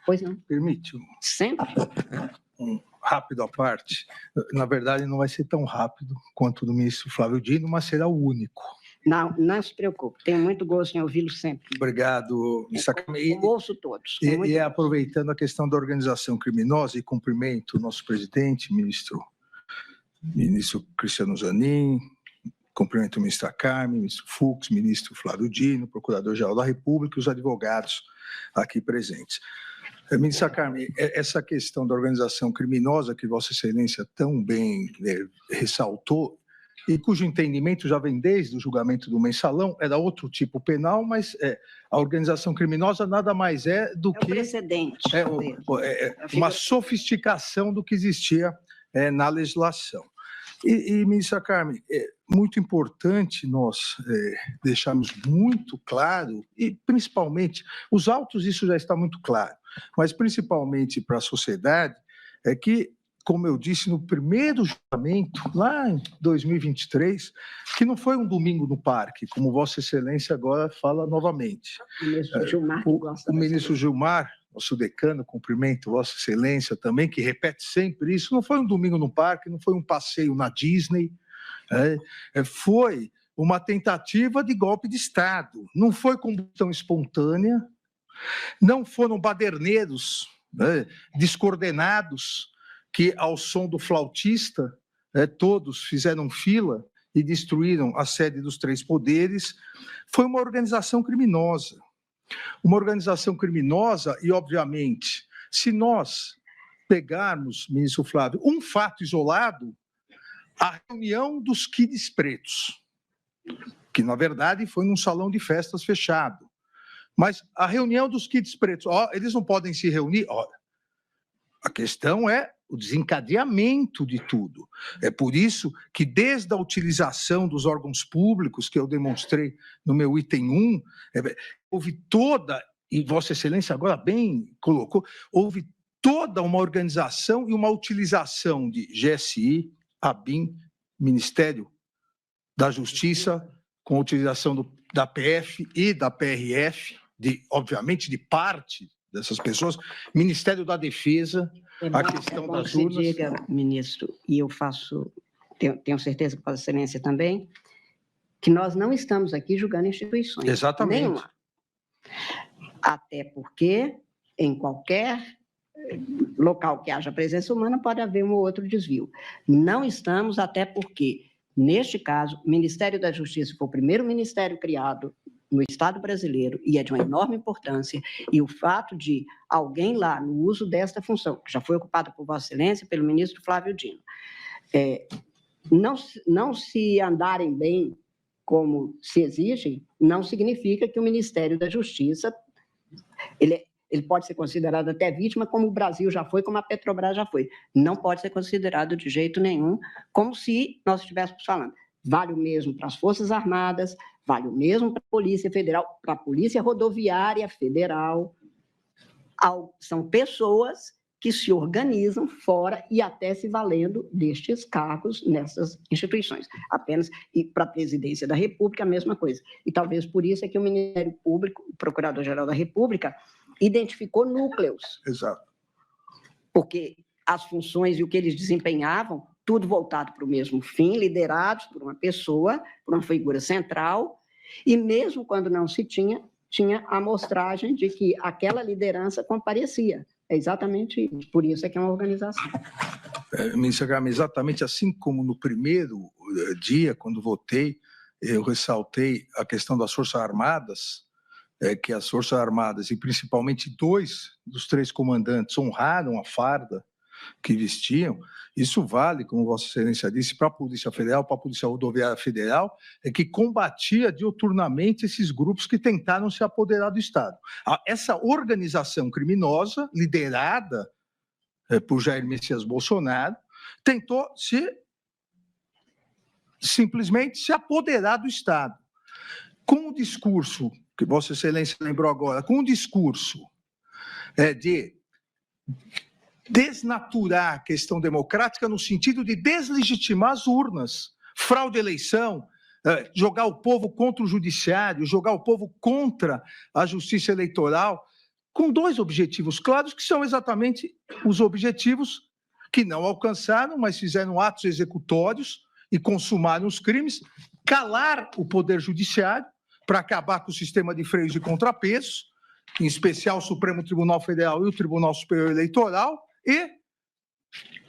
Pois não. Permite Sempre. um rápido à parte. Na verdade, não vai ser tão rápido quanto o do ministro Flávio Dino, mas será o único. Não se preocupe, tenho muito gosto em ouvi-lo sempre. Obrigado, ministra Carmen. Ouço todos. E aproveitando a questão da organização criminosa, e cumprimento o nosso presidente, ministro Cristiano Zanin, cumprimento o ministro Carmen, ministro Fux, ministro Flávio Dino, procurador-geral da República e os advogados aqui presentes. Ministra Carmen, essa questão da organização criminosa que Vossa Excelência tão bem ressaltou, e cujo entendimento já vem desde o julgamento do Mensalão, era outro tipo penal, mas a organização criminosa nada mais é do que... É o precedente. Uma sofisticação do que existia na legislação. E, ministra Carmen, é muito importante nós deixarmos muito claro, e principalmente, os autos isso já está muito claro, mas principalmente para a sociedade, é que, como eu disse no primeiro julgamento, lá em 2023, que não foi um domingo no parque, como Vossa Excelência agora fala novamente. O ministro Gilmar, o ministro Gilmar, nosso decano, cumprimento Vossa Excelência também, que repete sempre isso, não foi um domingo no parque, não foi um passeio na Disney, foi uma tentativa de golpe de Estado, não foi combustão espontânea, não foram baderneiros descoordenados, que ao som do flautista, todos fizeram fila e destruíram a sede dos três poderes, foi uma organização criminosa. Uma organização criminosa e, obviamente, se nós pegarmos, ministro Flávio, um fato isolado, a reunião dos kids pretos, que, na verdade, foi num salão de festas fechado. Mas a reunião dos kids pretos, eles não podem se reunir? A questão é o desencadeamento de tudo. É por isso que, desde a utilização dos órgãos públicos, que eu demonstrei no meu item 1, houve toda, e Vossa Excelência agora bem colocou, houve toda uma organização e uma utilização de GSI, ABIN, Ministério da Justiça, com a utilização da PF e da PRF, obviamente de parte dessas pessoas, Ministério da Defesa, a questão das urnas. Diga, ministro, e eu tenho certeza que Vossa Excelência também, que nós não estamos aqui julgando instituições. Exatamente. Nenhuma. Até porque, em qualquer local que haja presença humana, pode haver um ou outro desvio. Não estamos, até porque, neste caso, o Ministério da Justiça foi o primeiro ministério criado no Estado brasileiro, e é de uma enorme importância, e o fato de alguém lá, no uso desta função, que já foi ocupada por Vossa Excelência, pelo ministro Flávio Dino, não se andarem bem como se exigem, não significa que o Ministério da Justiça, ele pode ser considerado até vítima, como o Brasil já foi, como a Petrobras já foi. Não pode ser considerado de jeito nenhum, como se nós estivéssemos falando. Vale o mesmo para as Forças Armadas, vale o mesmo para a Polícia Federal, para a Polícia Rodoviária Federal. São pessoas que se organizam fora e até se valendo destes cargos nessas instituições. Apenas, e para a Presidência da República, a mesma coisa. E talvez por isso é que o Ministério Público, o Procurador-Geral da República, identificou núcleos. Exato. Porque as funções e o que eles desempenhavam, tudo voltado para o mesmo fim, liderados por uma pessoa, por uma figura central, e mesmo quando não se tinha a amostragem de que aquela liderança comparecia. É exatamente isso, por isso é que é uma organização. Ministra Carmen, exatamente assim como no primeiro dia, quando votei, eu ressaltei a questão das Forças Armadas, que as Forças Armadas, e principalmente 2 dos 3 comandantes, honraram a farda que vestiam. Isso vale, como Vossa Excelência disse, para a Polícia Federal, para a Polícia Rodoviária Federal, que combatia diuturnamente esses grupos que tentaram se apoderar do Estado. Essa organização criminosa, liderada por Jair Messias Bolsonaro, tentou simplesmente se apoderar do Estado. Com o discurso, que Vossa Excelência lembrou agora, com o discurso de desnaturar a questão democrática no sentido de deslegitimar as urnas, fraude à eleição, jogar o povo contra o judiciário, jogar o povo contra a justiça eleitoral, com 2 objetivos claros, que são exatamente os objetivos que não alcançaram, mas fizeram atos executórios e consumaram os crimes, calar o Poder Judiciário para acabar com o sistema de freios e contrapesos, em especial o Supremo Tribunal Federal e o Tribunal Superior Eleitoral, e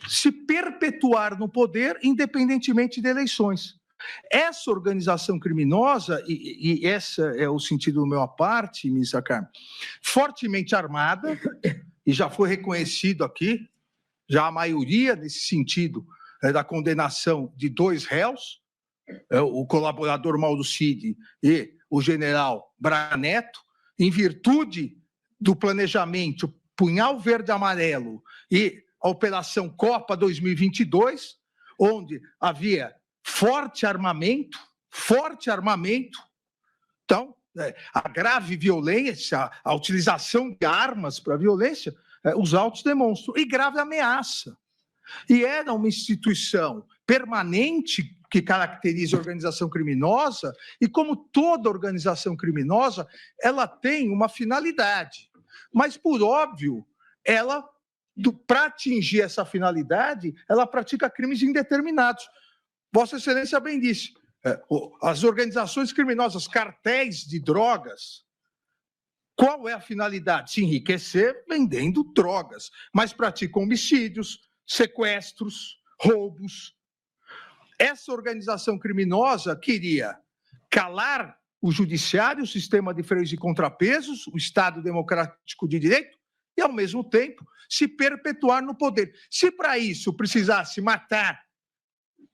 se perpetuar no poder independentemente de eleições. Essa organização criminosa, e esse é o sentido do meu à parte, ministra Carmen, fortemente armada, e já foi reconhecido aqui, já a maioria nesse sentido da condenação de 2 réus, o colaborador Mauro Cid e o general Braga Neto, em virtude do planejamento Punhal Verde e Amarelo e a Operação Copa 2022, onde havia forte armamento. Então, a grave violência, a utilização de armas para a violência, os autos demonstram, e grave ameaça. E era uma instituição permanente que caracteriza a organização criminosa, e como toda organização criminosa, ela tem uma finalidade. Mas, por óbvio, para atingir essa finalidade, ela pratica crimes indeterminados. Vossa Excelência bem disse, as organizações criminosas, cartéis de drogas, qual é a finalidade? Se enriquecer vendendo drogas, mas praticam homicídios, sequestros, roubos. Essa organização criminosa queria calar o judiciário, o sistema de freios e contrapesos, o Estado democrático de direito, e, ao mesmo tempo, se perpetuar no poder. Se para isso precisasse matar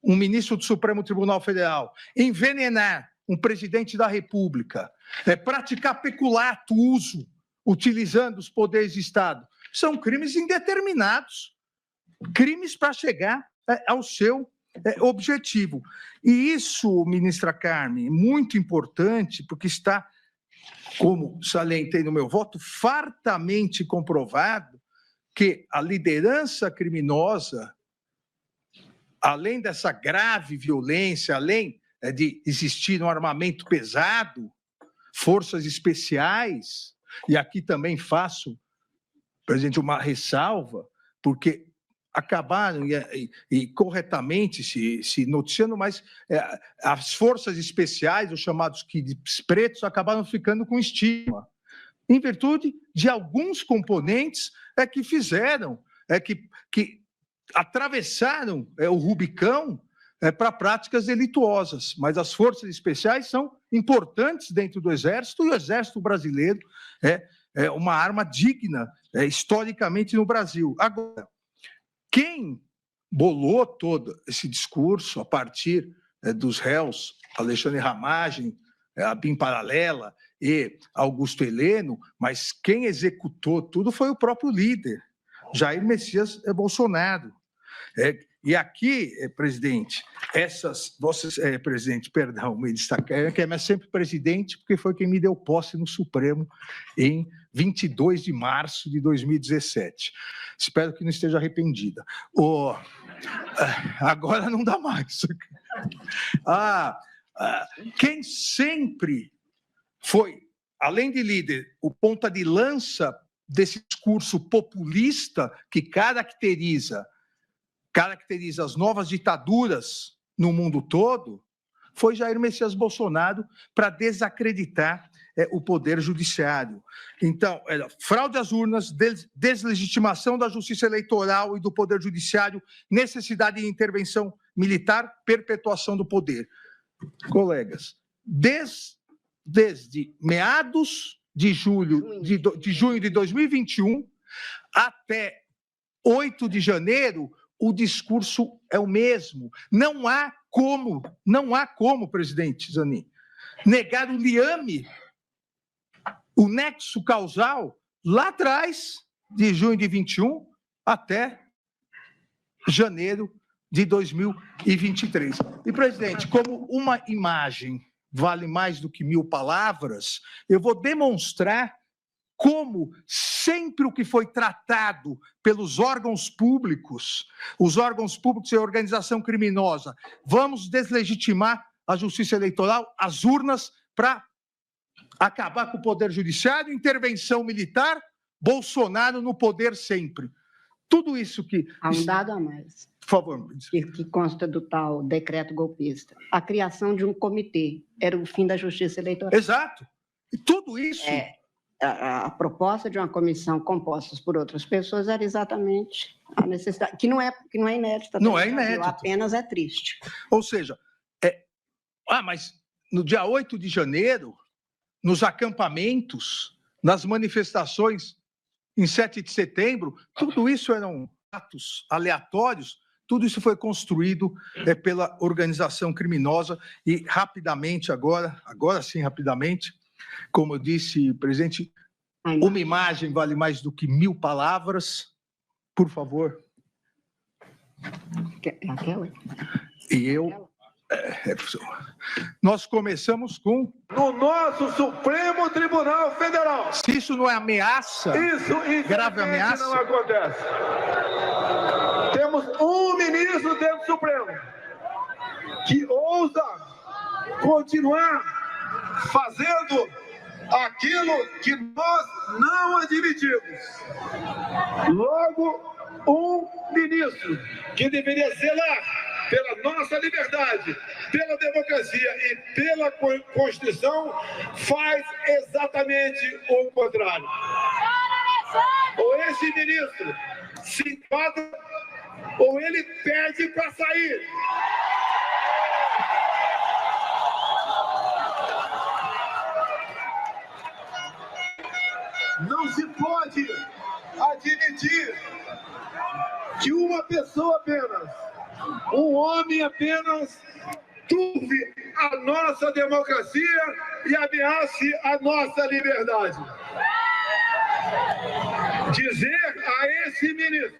um ministro do Supremo Tribunal Federal, envenenar um presidente da República, praticar peculato, uso, utilizando os poderes de Estado, são crimes indeterminados, crimes para chegar ao seu objetivo. E isso, ministra Carmen, é muito importante, porque está, como salientei no meu voto, fartamente comprovado que a liderança criminosa, além dessa grave violência, além de existir um armamento pesado, forças especiais, e aqui também faço, presidente, uma ressalva, porque acabaram, e corretamente se noticiando, mas as forças especiais, os chamados kits pretos, acabaram ficando com estigma, em virtude de alguns componentes que fizeram, que atravessaram o Rubicão para práticas delituosas. Mas as forças especiais são importantes dentro do Exército, e o Exército brasileiro é uma arma digna historicamente no Brasil. Agora, quem bolou todo esse discurso a partir dos réus Alexandre Ramagem, a BIM Paralela e Augusto Heleno, mas quem executou tudo foi o próprio líder, Jair Messias Bolsonaro. E aqui, presidente, ministra Carmen, que é sempre presidente, porque foi quem me deu posse no Supremo em 22 de março de 2017. Espero que não esteja arrependida. Agora não dá mais. Quem sempre foi, além de líder, o ponta de lança desse discurso populista que caracteriza as novas ditaduras no mundo todo, foi Jair Messias Bolsonaro, para desacreditar o poder judiciário. Então, fraude às urnas, deslegitimação da justiça eleitoral e do poder judiciário, necessidade de intervenção militar, perpetuação do poder. Colegas, desde meados de junho de 2021 até 8 de janeiro, o discurso é o mesmo. Não há como, presidente Zanin, negar o liame, o nexo causal, lá atrás, de junho de 21 até janeiro de 2023. E, presidente, como uma imagem vale mais do que 1000 palavras, eu vou demonstrar como sempre o que foi tratado pelos órgãos públicos, os órgãos públicos e a organização criminosa, vamos deslegitimar a justiça eleitoral, as urnas, para acabar com o poder judiciário, intervenção militar, Bolsonaro no poder sempre. Tudo isso que... Há um dado a mais. Por favor. Que consta do tal decreto golpista. A criação de um comitê era o fim da justiça eleitoral. Exato. E tudo isso... A proposta de uma comissão composta por outras pessoas era exatamente a necessidade, que não é inédita. Não é inédito. Apenas é triste. Ou seja, mas no dia 8 de janeiro, nos acampamentos, nas manifestações em 7 de setembro, tudo isso eram atos aleatórios, tudo isso foi construído pela organização criminosa e rapidamente agora sim, rapidamente, como eu disse, presidente, uma imagem vale mais do que 1000 palavras. Por favor. Aquela? E eu... nós começamos com... No nosso Supremo Tribunal Federal. Se isso não é ameaça, isso grave ameaça... não acontece. Temos um ministro dentro do Supremo que ousa continuar fazendo aquilo que nós não admitimos. Logo, um ministro que deveria zelar pela nossa liberdade, pela democracia e pela Constituição, faz exatamente o contrário. Ou esse ministro se enquadra, ou ele pede para sair. Não se pode admitir que uma pessoa apenas, um homem apenas, turve a nossa democracia e ameace a nossa liberdade. Dizer a esse ministro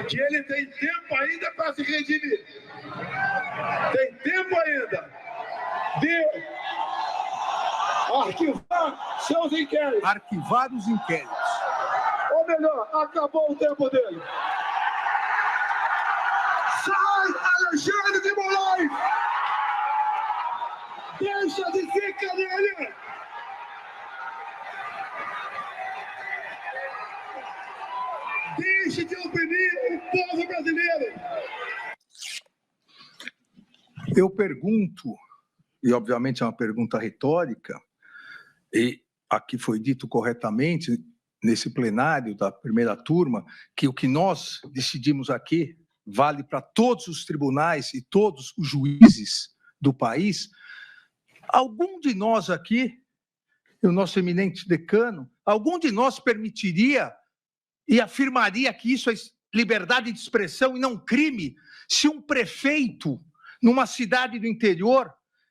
que ele tem tempo ainda para se redimir, tem tempo ainda de arquivar seus inquéritos. Arquivar os inquéritos. Ou melhor, acabou o tempo dele. Sai, Alexandre de Moraes! Deixa de ficar nele! Deixe de oprimir o povo brasileiro! Eu pergunto, e obviamente é uma pergunta retórica, e aqui foi dito corretamente, nesse plenário da primeira turma, que o que nós decidimos aqui vale para todos os tribunais e todos os juízes do país. Algum de nós aqui, o nosso eminente decano, algum de nós permitiria e afirmaria que isso é liberdade de expressão e não crime, se um prefeito, numa cidade do interior,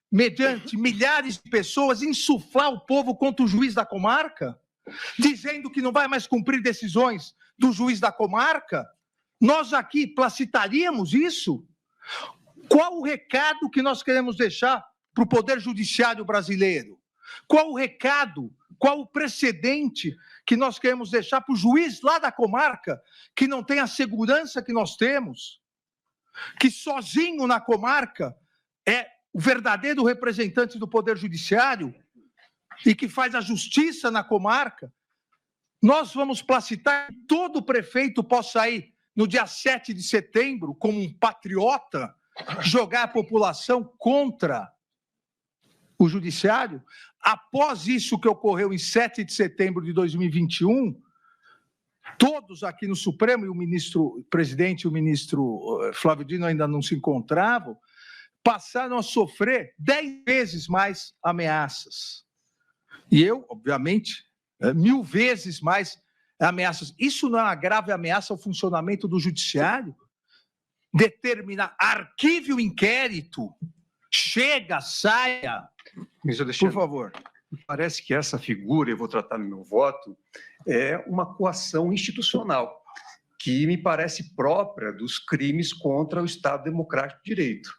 mediante milhares de pessoas, insuflar o povo contra o juiz da comarca, dizendo que não vai mais cumprir decisões do juiz da comarca? Nós aqui placitaríamos isso? Qual o recado que nós queremos deixar para o Poder Judiciário brasileiro? Qual o recado, qual o precedente que nós queremos deixar para o juiz lá da comarca, que não tem a segurança que nós temos, que sozinho na comarca é o verdadeiro representante do Poder Judiciário e que faz a justiça na comarca? Nós vamos placitar que todo prefeito possa ir no dia 7 de setembro, como um patriota, jogar a população contra o Judiciário? Após isso que ocorreu em 7 de setembro de 2021, todos aqui no Supremo, e o presidente e o ministro Flávio Dino ainda não se encontravam, passaram a sofrer 10 vezes mais ameaças. E eu, obviamente, 1000 vezes mais ameaças. Isso não é uma grave ameaça ao funcionamento do Judiciário? Determinar, arquive o inquérito, chega, saia. Por favor. Parece que essa figura, eu vou tratar no meu voto, é uma coação institucional, que me parece própria dos crimes contra o Estado Democrático de Direito.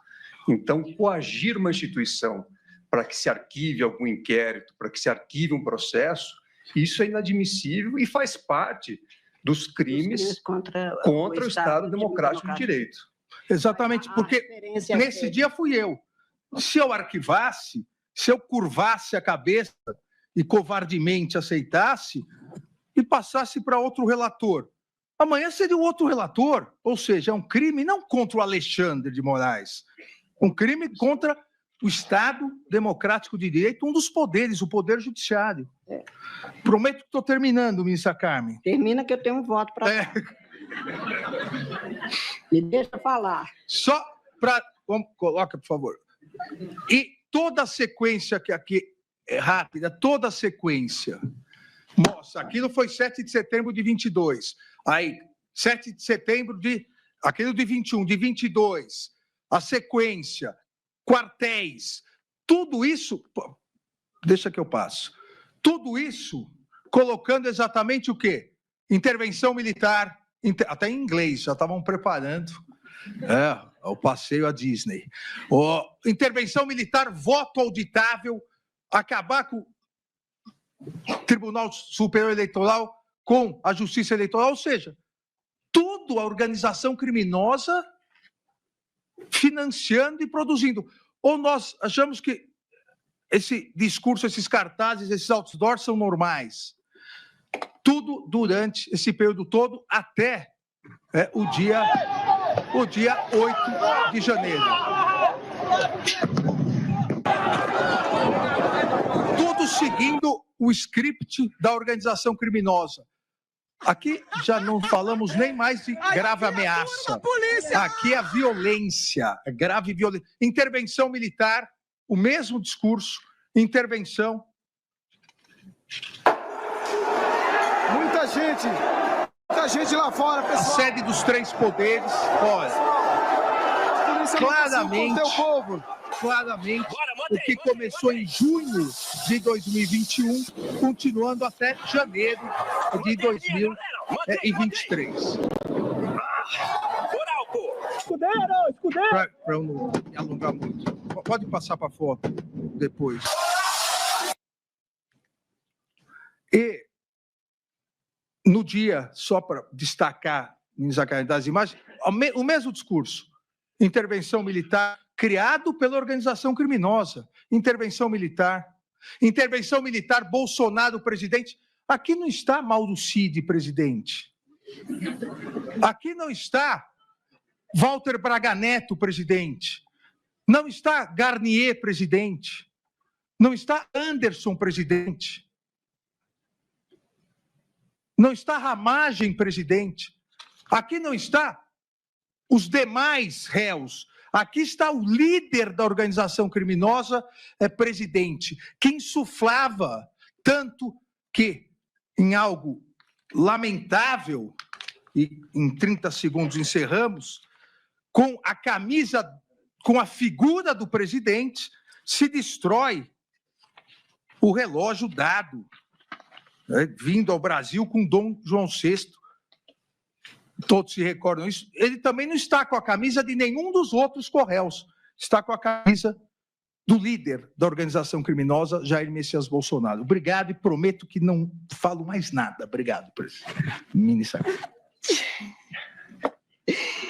Então, coagir uma instituição para que se arquive algum inquérito, para que se arquive um processo, isso é inadmissível e faz parte dos crimes contra o Estado Democrático de Direito. Exatamente, porque nesse dia fui eu. Se eu arquivasse, se eu curvasse a cabeça e covardemente aceitasse e passasse para outro relator. Amanhã seria o outro relator, ou seja, é um crime não contra o Alexandre de Moraes, um crime contra o Estado Democrático de Direito, um dos poderes, o Poder Judiciário. Prometo que estou terminando, ministra Carmen. Termina que eu tenho um voto para... Me deixa falar. Só para... Coloca, por favor. E toda a sequência que aqui é rápida, toda a sequência. Nossa, aquilo foi 7 de setembro de 22. Aí, 7 de setembro de... Aquilo de 21, de 22. A sequência, quartéis, tudo isso... Deixa que eu passo. Tudo isso colocando exatamente o quê? Intervenção militar, até em inglês, já estavam preparando o passeio à Disney. Intervenção militar, voto auditável, acabar com o Tribunal Superior Eleitoral, com a Justiça Eleitoral, ou seja, tudo a organização criminosa financiando e produzindo. Ou nós achamos que esse discurso, esses cartazes, esses outdoors são normais. Tudo durante esse período todo, até o dia 8 de janeiro. Tudo seguindo o script da organização criminosa. Aqui já não falamos nem mais de grave ameaça. Aqui é a violência, é grave violência. Intervenção militar, o mesmo discurso, intervenção. Muita gente lá fora, pessoal. A sede dos três poderes, olha, claramente, o que começou em junho de 2021, continuando até janeiro de 2023. Para eu não me alongar muito. Pode passar para a foto depois. E no dia, só para destacar das imagens, o mesmo discurso. Intervenção militar, criado pela organização criminosa. Intervenção militar, Bolsonaro presidente. Aqui não está Mauro Cid presidente. Aqui não está Walter Braga Neto presidente. Não está Garnier presidente. Não está Anderson presidente. Não está Ramagem presidente. Aqui não está os demais réus. Aqui está o líder da organização criminosa, presidente, que insuflava tanto que, em algo lamentável, e em 30 segundos encerramos, com a camisa, com a figura do presidente, se destrói o relógio dado, vindo ao Brasil com Dom João VI. Todos se recordam isso. Ele também não está com a camisa de nenhum dos outros corréus. Está com a camisa do líder da organização criminosa, Jair Messias Bolsonaro. Obrigado e prometo que não falo mais nada. Obrigado, presidente. Ministro.